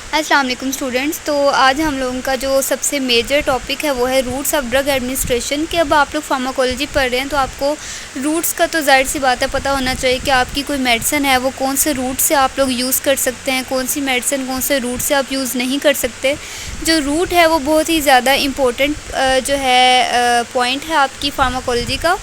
अस्सलाम वालेकुम स्टूडेंट्स। तो आज हम लोगों का जो सबसे मेजर टॉपिक है वो है रूट्स ऑफ ड्रग एडमिनिस्ट्रेशन। कि अब आप लोग फार्माकोलॉजी पढ़ रहे हैं तो आपको रूट्स का तो जाहिर सी बात है पता होना चाहिए कि आपकी कोई मेडिसिन है वो कौन से रूट से आप लोग यूज़ कर सकते हैं, कौन सी मेडिसिन कौन से रूट से आप यूज़ नहीं कर सकते। जो रूट है वो बहुत ही ज़्यादा इम्पोर्टेंट जो है पॉइंट है आपकी फार्माकोलॉजी का।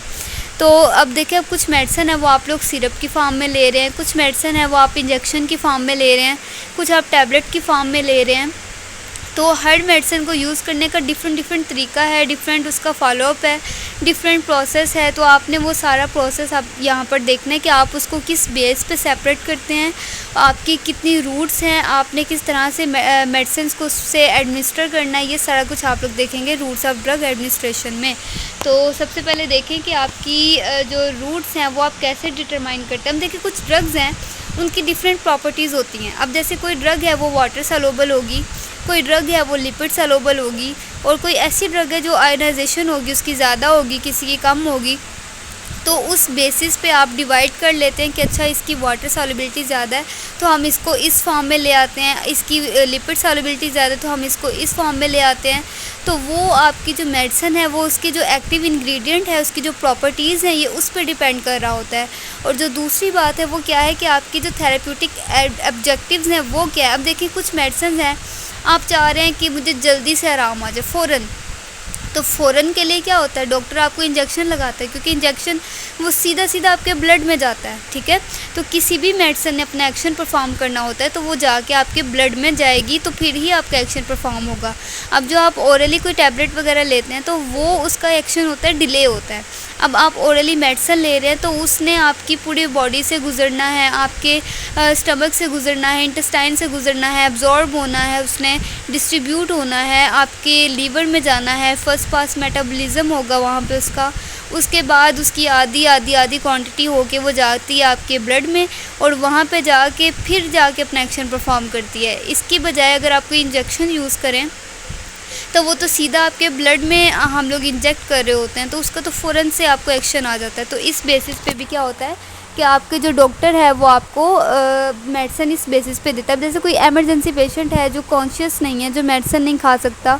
तो अब देखिए, अब कुछ मेडिसिन है वो आप लोग सिरप की फॉर्म में ले रहे हैं, कुछ मेडिसिन है वो आप इंजेक्शन की फॉर्म में ले रहे हैं, कुछ आप टैबलेट की फॉर्म में ले रहे हैं। तो हर मेडिसिन को यूज़ करने का डिफरेंट तरीका है, डिफरेंट उसका फॉलोअप है, डिफरेंट प्रोसेस है। तो आपने वो सारा प्रोसेस आप यहाँ पर देखना है कि आप उसको किस बेस पे सेपरेट करते हैं, आपकी कितनी रूट्स हैं, आपने किस तरह से मेडिसिन को उससे एडमिनिस्टर करना है। ये सारा कुछ आप लोग देखेंगे रूट्स ऑफ ड्रग एडमिनिस्ट्रेशन में। तो सबसे पहले देखें कि आपकी जो रूट्स हैं वो आप कैसे डिटरमाइन करते हैं। हम देखिए, कुछ ड्रग्स हैं उनकी डिफरेंट प्रॉपर्टीज़ होती हैं। अब जैसे कोई ड्रग है वो वाटर सॉल्युबल होगी, कोई ड्रग है वो लिपिड सॉल्युबल होगी, और कोई ऐसी ड्रग है जो आयोनाइजेशन होगी उसकी ज़्यादा होगी, किसी की कम होगी। तो उस बेसिस पे आप डिवाइड कर लेते हैं कि अच्छा इसकी वाटर सॉल्युबिलिटी ज़्यादा है तो हम इसको इस फॉर्म में ले आते हैं, इसकी लिपिड सॉल्युबिलिटी ज़्यादा है तो हम इसको इस फॉर्म में ले आते हैं। तो वो आपकी जो मेडिसिन है वो उसकी जो एक्टिव इंग्रेडिएंट है, उसकी जो प्रॉपर्टीज़ हैं, ये उस पर डिपेंड कर रहा होता है। और जो दूसरी बात है वो क्या है कि आपकी जो थेरेप्यूटिक ऑब्जेक्टिव्स हैं वो क्या है। अब देखिए, कुछ मेडिसिन हैं आप चाह रहे हैं कि मुझे जल्दी से आराम आ जाए फ़ौरन, तो फ़ौरन के लिए क्या होता है, डॉक्टर आपको इंजेक्शन लगाता है, क्योंकि इंजेक्शन वो सीधा सीधा आपके ब्लड में जाता है। ठीक है, तो किसी भी मेडिसिन ने अपना एक्शन परफॉर्म करना होता है तो वो जाके आपके ब्लड में जाएगी तो फिर ही आपका एक्शन परफॉर्म होगा। अब जो आप ओरली कोई टैबलेट वगैरह लेते हैं तो वो उसका एक्शन होता है, डिले होता है। अब आप ओरली मेडिसिन ले रहे हैं तो उसने आपकी पूरी बॉडी से गुजरना है, आपके स्टमक से गुजरना है, इंटेस्टाइन से गुजरना है, एब्जॉर्ब होना है, उसने डिस्ट्रीब्यूट होना है, आपके लीवर में जाना है, फर्स्ट पास मेटाबॉलिज्म होगा वहाँ पे उसका। उसके बाद उसकी आधी क्वांटिटी होके वो जाती है आपके ब्लड में और वहाँ पे जाके फिर जाके अपना एक्शन परफॉर्म करती है। इसकी बजाय अगर आप कोई इंजेक्शन यूज़ करें तो वो तो सीधा आपके ब्लड में हम लोग इंजेक्ट कर रहे होते हैं तो उसका तो फ़ौरन से आपको एक्शन आ जाता है। तो इस बेसिस पे भी क्या होता है कि आपके जो डॉक्टर है वो आपको मेडिसिन इस बेसिस पे देता है। जैसे कोई एमरजेंसी पेशेंट है जो कॉन्शियस नहीं है, जो मेडिसिन नहीं खा सकता,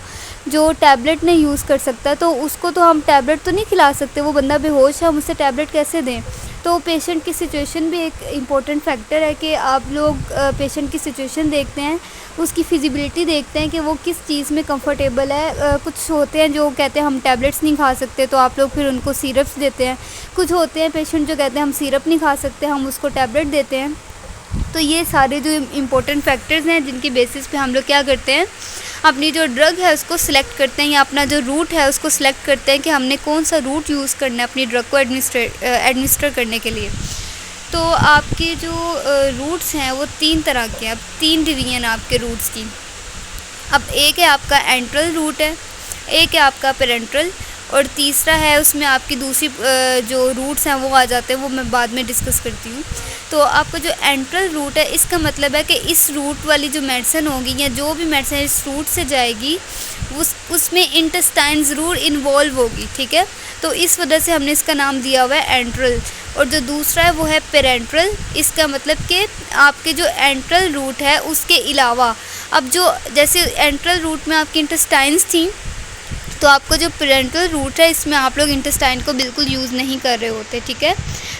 जो टैबलेट नहीं यूज़ कर सकता, तो उसको तो हम टैबलेट तो नहीं खिला सकते, वो बंदा बेहोश है, हम उससे टैबलेट कैसे दें। तो पेशेंट की सिचुएशन भी एक इम्पॉर्टेंट फैक्टर है कि आप लोग पेशेंट की सिचुएशन देखते हैं, उसकी फिजिबिलिटी देखते हैं कि वो किस चीज़ में कंफर्टेबल है। कुछ होते हैं जो कहते हैं हम टैबलेट्स नहीं खा सकते तो आप लोग फिर उनको सिरप्स देते हैं, कुछ होते हैं पेशेंट जो कहते हैं हम सिरप नहीं खा सकते, हम उसको टैबलेट देते हैं। तो ये सारे जो इम्पोर्टेंट फैक्टर्स हैं जिनकी बेसिस पे हम लोग क्या करते हैं, अपनी जो ड्रग है उसको सिलेक्ट करते हैं या अपना जो रूट है उसको सिलेक्ट करते हैं कि हमने कौन सा रूट यूज़ करना है अपनी ड्रग को एडमिनिस्टर करने के लिए। तो आपके जो रूट्स हैं वो 3 तरह के हैं। अब 3 डिवीजन आपके रूट्स की। अब एक है आपका एंट्रल रूट है, एक है आपका पेरेंट्रल, और तीसरा है उसमें आपकी दूसरी जो रूट्स हैं वो आ जाते हैं, वो मैं बाद में डिस्कस करती हूँ। तो आपका जो एंट्रल रूट है इसका मतलब है कि इस रूट वाली जो मेडिसिन होगी या जो भी मेडिसिन इस रूट से जाएगी उसमें इंटेस्टाइन ज़रूर इन्वॉल्व होगी। ठीक है, तो इस वजह से हमने इसका नाम दिया हुआ है एंट्रल। और जो दूसरा है वो है पेरेंट्रल। इसका मतलब कि आपके जो एंट्रल रूट है उसके अलावा, अब जो जैसे एंट्रल रूट में आपकी इंटेस्टाइन्स थी तो आपको जो पेरेंट्रल रूट है इसमें आप लोग इंटेस्टाइन को बिल्कुल यूज़ नहीं कर रहे होते। ठीक है,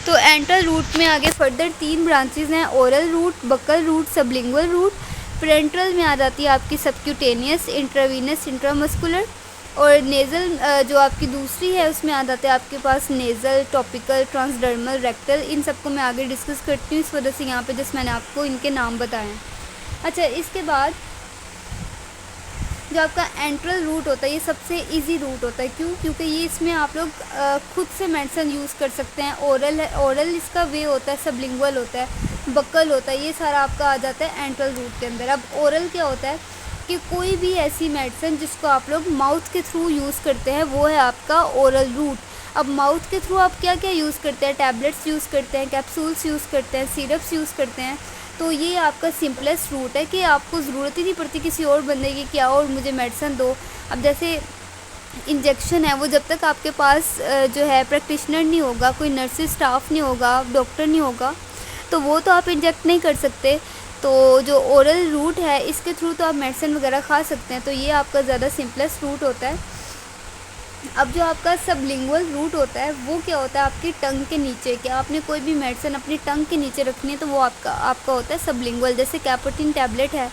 तो एंट्रल रूट में आगे फर्दर 3 ब्रांचेज हैं, oral route, buccal route, sublingual route. Parenteral में आ जाती है आपकी सबक्यूटेनियस, इंट्रावीनस, इंट्रामस्कुलर, और नेज़ल जो आपकी दूसरी है उसमें आ जाते हैं आपके पास नेज़ल, टॉपिकल, ट्रांसडर्मल, रेक्टल। इन सबको मैं आगे डिस्कस करती हूँ, इस वजह से यहाँ पे जस्ट मैंने आपको इनके नाम बताए हैं। अच्छा, इसके बाद जो आपका एंट्रल रूट होता है ये सबसे इजी रूट होता है। क्यों? क्योंकि ये इसमें आप लोग खुद से मेडिसिन यूज़ कर सकते हैं। ओरल है, ओरल इसका वे होता है, सबलिंगुअल होता है, बक्कल होता है, ये सारा आपका आ जाता है एंट्रल रूट के अंदर। अब ओरल क्या होता है कि कोई भी ऐसी मेडिसिन जिसको आप लोग माउथ के थ्रू यूज़ करते हैं वो है आपका ओरल रूट। अब माउथ के थ्रू आप क्या क्या यूज़ करते हैं, टैबलेट्स यूज़ करते हैं, कैप्सूल्स यूज़ करते हैं, सिरप्स यूज़ करते हैं। तो ये आपका सिंपलेस्ट रूट है कि आपको ज़रूरत ही नहीं पड़ती किसी और बंदे की क्या और मुझे मेडिसिन दो। अब जैसे इंजेक्शन है वो जब तक आपके पास जो है प्रैक्टिशनर नहीं होगा, कोई नर्सिस स्टाफ नहीं होगा, डॉक्टर नहीं होगा, तो वो तो आप इंजेक्ट नहीं कर सकते। तो जो ओरल रूट है इसके थ्रू तो आप मेडिसिन वगैरह खा सकते हैं, तो ये आपका ज़्यादा सिंपलेस्ट रूट होता है। अब जो आपका सबलिंगुअल रूट होता है वो क्या होता है, आपकी टंग के नीचे, क्या आपने कोई भी मेडिसिन अपनी टंग के नीचे रखनी है तो वो आपका होता है सबलिंगुअल। जैसे कैपोटिन टैबलेट है,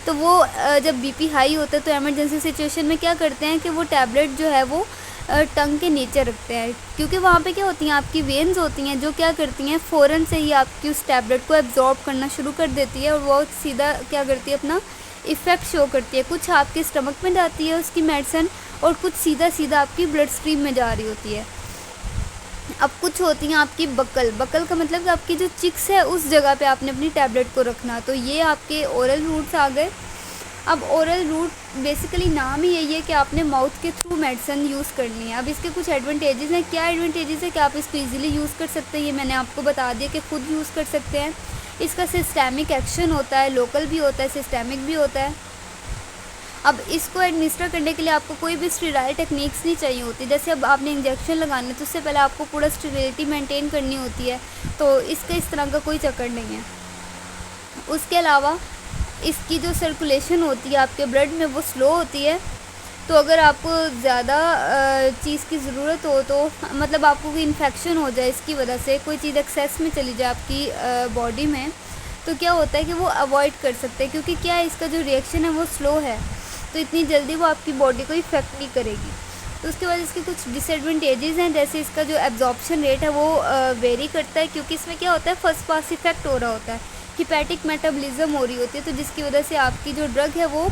तो वो जब बीपी हाई होता है तो इमरजेंसी सिचुएशन में क्या करते हैं कि वो टैबलेट जो है वो टंग के नीचे रखते हैं, क्योंकि वहाँ पे क्या होती हैं, आपकी वेन्स होती हैं जो क्या करती हैं फ़ौरन से ही आपकी उस टैबलेट को एब्जॉर्ब करना शुरू कर देती है और वो सीधा क्या करती है, अपना इफ़ेक्ट शो करती है। कुछ आपके स्टमक में जाती है उसकी मेडिसिन और कुछ सीधा सीधा आपकी ब्लड स्ट्रीम में जा रही होती है। अब कुछ होती हैं आपकी बकल का मतलब कि आपकी जो चिक्स है उस जगह पे आपने अपनी टैबलेट को रखना। तो ये आपके ओरल रूट्स आ गए। अब ओरल रूट बेसिकली नाम ही यही है कि आपने माउथ के थ्रू मेडिसिन यूज़ करनी है। अब इसके कुछ एडवांटेजेस हैं। क्या एडवांटेजेस है कि आप इसको ईजिली यूज़ कर सकते हैं, ये मैंने आपको बता दिया कि खुद यूज़ कर सकते हैं। इसका सिस्टेमिक एक्शन होता है, लोकल भी होता है, सिस्टेमिक भी होता है। अब इसको एडमिनिस्टर करने के लिए आपको कोई भी स्टेराइल टेक्निक्स नहीं चाहिए होती। जैसे अब आपने इंजेक्शन लगाना है तो उससे पहले आपको पूरा स्टेरिलिटी मेंटेन करनी होती है, तो इसका इस तरह का कोई चक्कर नहीं है। उसके अलावा इसकी जो सर्कुलेशन होती है आपके ब्लड में वो स्लो होती है। तो अगर आपको ज़्यादा चीज़ की ज़रूरत हो, तो मतलब आपको कोई इन्फेक्शन हो जाए इसकी वजह से, कोई चीज़ एक्सेस में चली जाए आपकी बॉडी में, तो क्या होता है कि वो अवॉइड कर सकते हैं, क्योंकि क्या है इसका जो रिएक्शन है वो स्लो है, तो इतनी जल्दी वो आपकी बॉडी को इफ़ेक्ट नहीं करेगी। तो उसके बाद इसके कुछ डिसएडवांटेजेस हैं, जैसे इसका जो एब्जॉर्प्शन रेट है वो वेरी करता है, क्योंकि इसमें क्या होता है फर्स्ट पास इफेक्ट हो रहा होता है, हिपैटिक मेटाबॉलिज्म हो रही होती है, तो जिसकी वजह से आपकी जो ड्रग है वो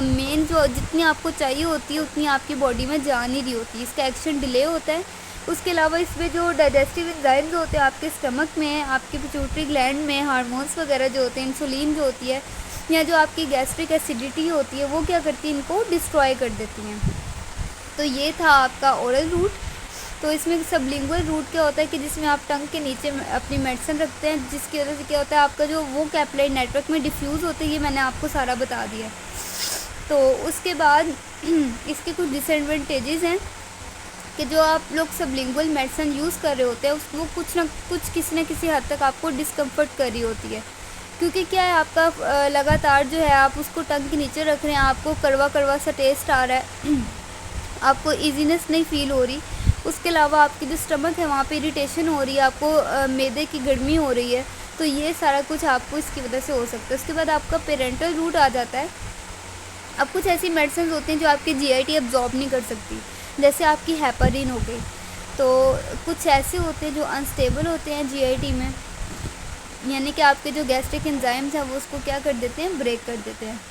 मेन जो जितनी आपको चाहिए होती है उतनी आपकी बॉडी में जा नहीं रही होती, इसका एक्शन डिले होता है। उसके अलावा इसमें जो डाइजेस्टिव एंजाइम्स होते हैं आपके स्टमक में, आपके पिट्यूटरी ग्लैंड में, हार्मोन्स वगैरह जो होते हैं, इंसुलिन जो होती है, या जो आपकी गैस्ट्रिक एसिडिटी होती है वो क्या करती है, इनको डिस्ट्रॉय कर देती हैं। तो ये था आपका ओरल रूट। तो इसमें सबलिंगुअल रूट क्या होता है कि जिसमें आप टंग के नीचे अपनी मेडिसिन रखते हैं, जिसकी वजह से क्या होता है आपका जो वो कैपिलरी नेटवर्क में डिफ्यूज़ होता है, ये मैंने आपको सारा बता दिया। तो उसके बाद इसके कुछ डिसएडवांटेजेस हैं कि जो आप लोग सबलिंगुअल मेडिसिन यूज़ कर रहे होते हैं उसको कुछ ना कुछ किसी न किसी हद तक आपको डिस्कम्फर्ट कर रही होती है, क्योंकि क्या है आपका लगातार जो है आप उसको टंग के नीचे रख रहे हैं, आपको कड़वा कड़वा सा टेस्ट आ रहा है, आपको इजीनेस नहीं फील हो रही। उसके अलावा आपकी जो स्टमक है वहाँ पे इरिटेशन हो रही है, आपको मैदे की गर्मी हो रही है, तो ये सारा कुछ आपको इसकी वजह से हो सकता है। उसके बाद आपका पेरेंटल रूट आ जाता है। अब कुछ ऐसी मेडिसिन होती हैं जो आपकी जीआईटी एब्जॉर्ब नहीं कर सकती, जैसे आपकी हेपारिन हो गई। तो कुछ ऐसे होते हैं जो अनस्टेबल होते हैं जीआईटी में, यानी कि आपके जो गैस्ट्रिक एंजाइम्स हैं वो उसको क्या कर देते हैं, ब्रेक कर देते हैं।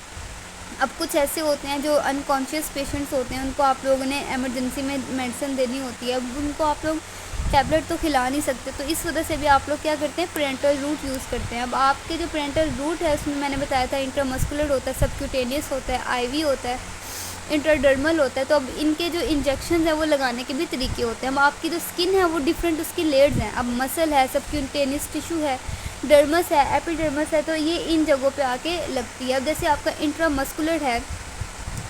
अब कुछ ऐसे होते हैं जो अनकॉन्शियस पेशेंट्स होते हैं, उनको आप लोगों ने इमरजेंसी में मेडिसिन देनी होती है, अब उनको आप लोग टैबलेट तो खिला नहीं सकते, तो इस वजह से भी आप लोग क्या करते हैं, पेरेंटल रूट यूज़ करते हैं। अब आपके जो पेरेंटल रूट है उसमें मैंने बताया था इंट्रामस्कुलर होता है, सबक्यूटेनियस होता है, आईवी होता है, इंट्राडर्मल होता है। तो अब इनके जो इंजेक्शन है वो लगाने के भी तरीके होते हैं। अब आपकी जो स्किन है वो डिफरेंट उसकी लेयर्स हैं, अब मसल है, सबक्यूटेनियस टिश्यू है, डर्मस है, एपिडर्मस है, तो ये इन जगहों पे आके लगती है। अब जैसे आपका इंट्रामस्कुलर है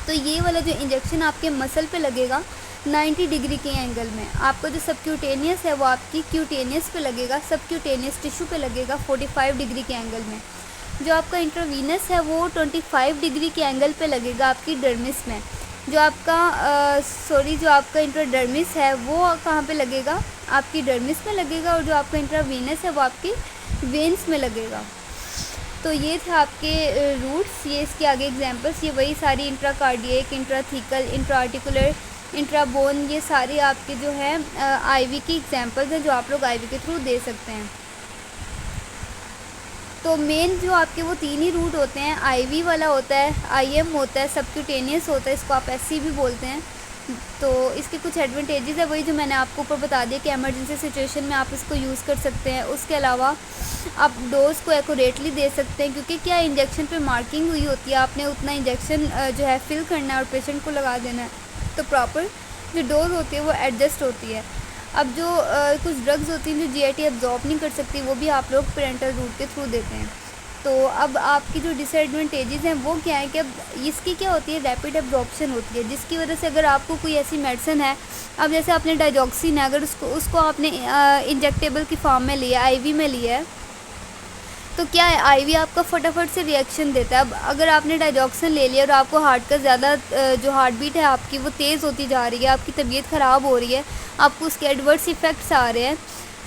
तो ये वाला जो इंजेक्शन आपके मसल पे लगेगा 90 डिग्री के एंगल में, आपका जो सबक्यूटेनियस है वो आपकी क्यूटेनियस पे लगेगा, सबक्यूटेनियस टिश्यू पे लगेगा 45 डिग्री के एंगल में। जो आपका इंट्रावीनस है वो 25 डिग्री के एंगल पे लगेगा आपकी डर्मिस में। जो आपका इंट्राडर्मिस है वो कहाँ पे लगेगा, आपकी डर्मिस में लगेगा, और जो आपका इंट्रावीनस है वो आपकी वेन्स में लगेगा। तो ये थे आपके रूट्स, ये इसके आगे एग्जांपल्स, ये वही सारी इंट्राकार्डियक, इंट्राथीकल, इंट्राआर्टिकुलर, इंट्राबोन, ये सारी आपके जो है आईवी की एग्जांपल्स हैं जो आप लोग आईवी के थ्रू दे सकते हैं। तो मेन जो आपके वो तीन ही रूट होते हैं, आईवी वाला होता है, आईएम होता है, सबक्यूटेनियस होता है, इसको आप एससी भी बोलते हैं। तो इसके कुछ एडवांटेजेस है वही जो मैंने आपको ऊपर बता दिया कि इमरजेंसी सिचुएशन में आप इसको यूज़ कर सकते हैं। उसके अलावा आप डोज़ को एक्यूरेटली दे सकते हैं, क्योंकि क्या इंजेक्शन पे मार्किंग हुई होती है, आपने उतना इंजेक्शन जो है फिल करना है और पेशेंट को लगा देना है, तो प्रॉपर जो डोज होती है वो एडजस्ट होती है। अब जो कुछ ड्रग्स होती हैं जो जीआईटी एब्जॉर्ब नहीं कर सकती, वो भी आप लोग पेरेंटल रूट के थ्रू देते हैं। तो अब आपकी जो डिसएडवांटेजेस हैं वो क्या है कि अब इसकी क्या होती है, रैपिड एब्जॉर्प्शन होती है, जिसकी वजह से अगर आपको कोई ऐसी मेडिसिन है, अब जैसे आपने डाइजॉक्सिन है, अगर उसको आपने इंजेक्टेबल की फॉर्म में लिया, आईवी में लिया है, तो क्या है, आईवी आपका फटाफट से रिएक्शन देता है। अब अगर आपने डाइजॉक्सिन ले लिया और आपको हार्ट का ज़्यादा जो हार्ट बीट है आपकी वो तेज़ होती जा रही है, आपकी तबीयत ख़राब हो रही है, आपको उसके एडवर्स इफ़ेक्ट्स आ रहे हैं,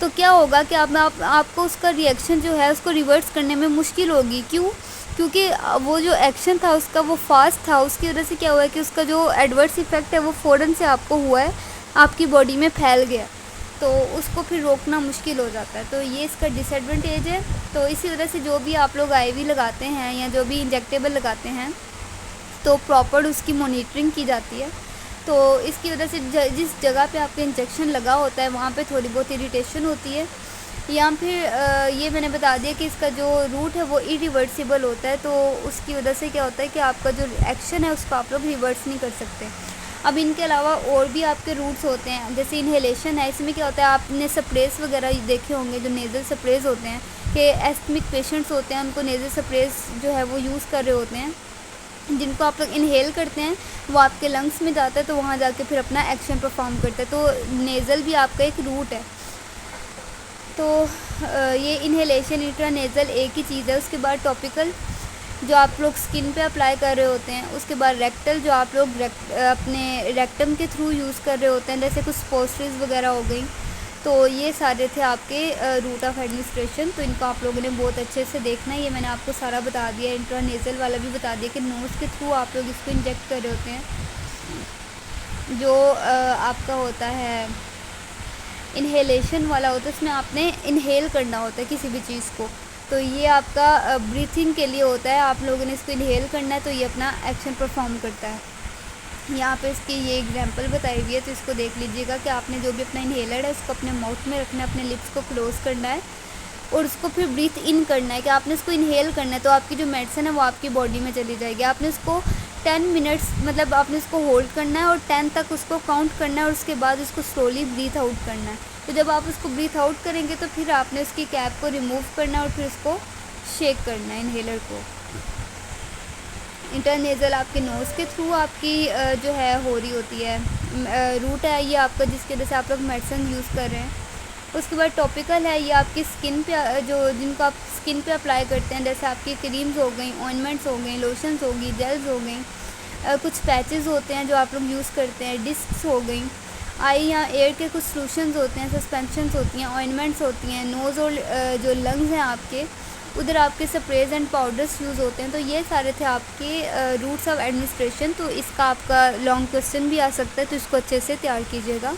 तो क्या होगा कि आपको उसका रिएक्शन जो है उसको रिवर्स करने में मुश्किल होगी। क्यों? क्योंकि वो जो एक्शन था उसका वो फास्ट था, उसकी वजह से क्या हुआ है कि उसका जो एडवर्स इफ़ेक्ट है वो फ़ौरन से आपको हुआ है, आपकी बॉडी में फैल गया, तो उसको फिर रोकना मुश्किल हो जाता है। तो ये इसका डिसएडवांटेज है। तो इसी वजह से जो भी आप लोग आईवी लगाते हैं या जो भी इंजेक्टेबल लगाते हैं तो प्रॉपर उसकी मॉनिटरिंग की जाती है। तो इसकी वजह से जिस जगह पे आपका इंजेक्शन लगा होता है वहाँ पे थोड़ी बहुत इरिटेशन होती है, या फिर ये मैंने बता दिया कि इसका जो रूट है वो इरिवर्सिबल होता है, तो उसकी वजह से क्या होता है कि आपका जो एक्शन है उसको आप लोग रिवर्स नहीं कर सकते। अब इनके अलावा और भी आपके रूट्स होते हैं, जैसे इन्हेलेशन है, इसमें क्या होता है आपने स्प्रेस वगैरह देखे होंगे, जो नेज़ल स्प्रेज होते हैं कि एस्थमिक पेशेंट्स होते हैं उनको नेज़ल स्प्रेज जो है वो यूज़ कर रहे होते हैं, जिनको आप लोग इनहेल करते हैं वो आपके लंग्स में जाता है, तो वहाँ जाके फिर अपना एक्शन परफॉर्म करता है। तो नेज़ल भी आपका एक रूट है। तो ये इन्हेलेशन इंट्रानेज़ल एक ही चीज़ है। उसके बाद टॉपिकल जो आप लोग स्किन पे अप्लाई कर रहे होते हैं, उसके बाद रेक्टल जो आप लोग अपने रेक्टम के थ्रू यूज़ कर रहे होते हैं, जैसे कुछ पोस्टरीज वगैरह हो गई। तो ये सारे थे आपके रूट ऑफ एडमिनिस्ट्रेशन। तो इनको आप लोगों ने बहुत अच्छे से देखना है, ये मैंने आपको सारा बता दिया। इंट्रानेज़ल वाला भी बता दिया कि नोज़ के थ्रू आप लोग इसको इंजेक्ट कर रहे होते हैं। जो आपका होता है इन्हेलेशन वाला होता है, उसमें आपने इन्हेल करना होता है किसी भी चीज़ को, तो ये आपका ब्रीथिंग के लिए होता है, आप लोगों ने इसको इन्हेल करना है, तो ये अपना एक्शन परफॉर्म करता है। यहाँ पे इसकी ये एग्जांपल बताई हुई है, तो इसको देख लीजिएगा कि आपने जो भी अपना इन्हेलर है उसको अपने माउथ में रखना है, अपने लिप्स को क्लोज़ करना है और उसको फिर ब्रीथ इन करना है कि आपने इसको इन्हेल करना है, तो आपकी जो मेडिसिन है वो आपकी बॉडी में चली जाएगी। आपने इसको 10 मिनट्स मतलब आपने इसको होल्ड करना है और 10 तक उसको काउंट करना है और उसके बाद उसको स्लोली ब्रीथ आउट करना है। तो जब आप उसको ब्रीथ आउट करेंगे तो फिर आपने उसकी कैप को रिमूव करना है और फिर उसको शेक करना है इन्हेलर को। इंटरनेज़ल आपके नोज़ के थ्रू आपकी जो है हो रही होती है, रूट है ये आपका, जिसकी वजह से आप लोग मेडिसिन यूज़ कर रहे हैं। उसके बाद टॉपिकल है, ये आपकी स्किन पे जो जिनको आप स्किन पे अप्लाई करते हैं, जैसे आपकी क्रीम्स हो गई, ऑइंटमेंट्स हो गई, लोशंस होगी, जेल्स हो गई, कुछ पैचेस होते हैं जो आप लोग यूज़ करते हैं, डिस्क्स हो गई, आई या एयर के कुछ सोल्यूशंस होते हैं, सस्पेंशंस होती हैं, ऑइंटमेंट्स होती हैं, नोज़ और जो लंग्स हैं आपके उधर आपके स्प्रेज एंड पाउडर्स यूज़ होते हैं। तो ये सारे थे आपके रूट्स ऑफ एडमिनिस्ट्रेशन। तो इसका आपका लॉन्ग क्वेश्चन भी आ सकता है, तो इसको अच्छे से तैयार कीजिएगा।